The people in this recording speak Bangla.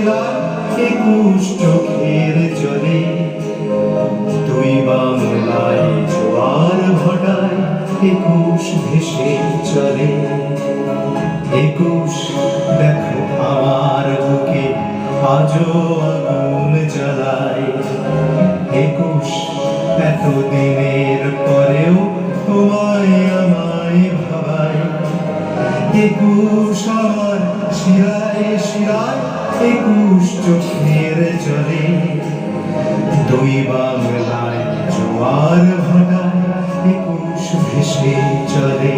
শিরায় 21 চোখের জলে দুই বাংলায় জোয়ার ভাটায় 21 ভেসে চলে 21 দেখো আমার বুকে আজও আগুন জ্বালায় 21 এত দিনের পরেও তোমায় আমায় ভাবায় 21 আমার শিরায় শিরায় 21 চোখের জলে দুই বাংলায় জোয়ার ভাটায় 21 ভেসে চলে।